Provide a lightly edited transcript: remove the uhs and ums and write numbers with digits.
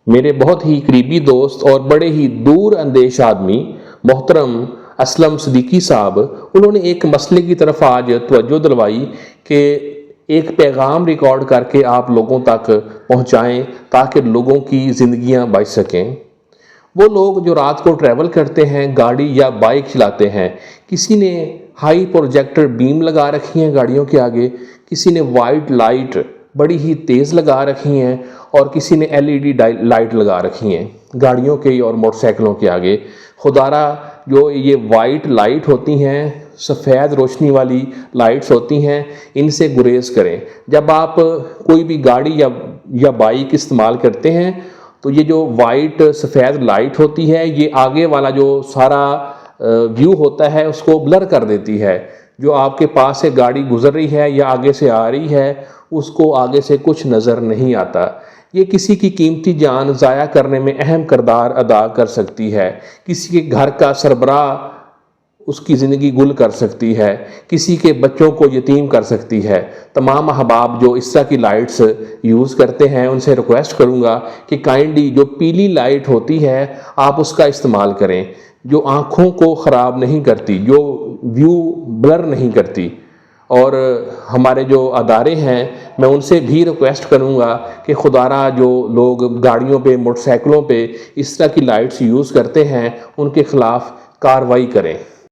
میرے بہت ہی قریبی دوست اور بڑے ہی دور اندیش آدمی محترم اسلم صدیقی صاحب، انہوں نے ایک مسئلے کی طرف آج توجہ دلوائی کہ ایک پیغام ریکارڈ کر کے آپ لوگوں تک پہنچائیں تاکہ لوگوں کی زندگیاں بچ سکیں۔ وہ لوگ جو رات کو ٹریول کرتے ہیں، گاڑی یا بائک چلاتے ہیں، کسی نے ہائی پروجیکٹر بیم لگا رکھی ہیں گاڑیوں کے آگے، کسی نے وائٹ لائٹ بڑی ہی تیز لگا رکھی ہیں اور کسی نے LED لائٹ لگا رکھی ہیں گاڑیوں کے اور موٹر سائیکلوں کے آگے۔ خدارہ جو یہ وائٹ لائٹ ہوتی ہیں، سفید روشنی والی لائٹس ہوتی ہیں، ان سے گریز کریں۔ جب آپ کوئی بھی گاڑی یا بائک استعمال کرتے ہیں تو یہ جو وائٹ سفید لائٹ ہوتی ہے، یہ آگے والا جو سارا ویو ہوتا ہے اس کو بلر کر دیتی ہے۔ جو آپ کے پاس سے گاڑی گزر رہی ہے یا آگے سے آ رہی ہے، اس کو آگے سے کچھ نظر نہیں آتا۔ یہ کسی کی قیمتی جان ضائع کرنے میں اہم کردار ادا کر سکتی ہے، کسی کے گھر کا سربراہ اس کی زندگی گل کر سکتی ہے، کسی کے بچوں کو یتیم کر سکتی ہے۔ تمام احباب جو اس طرح کی لائٹس یوز کرتے ہیں ان سے ریکویسٹ کروں گا کہ کائنڈلی جو پیلی لائٹ ہوتی ہے آپ اس کا استعمال کریں، جو آنکھوں کو خراب نہیں کرتی، جو ویو بلر نہیں کرتی۔ اور ہمارے جو ادارے ہیں میں ان سے بھی ریکویسٹ کروں گا کہ خدارہ جو لوگ گاڑیوں پہ موٹر سائیکلوں پہ اس طرح کی لائٹس یوز کرتے ہیں ان کے خلاف کارروائی کریں۔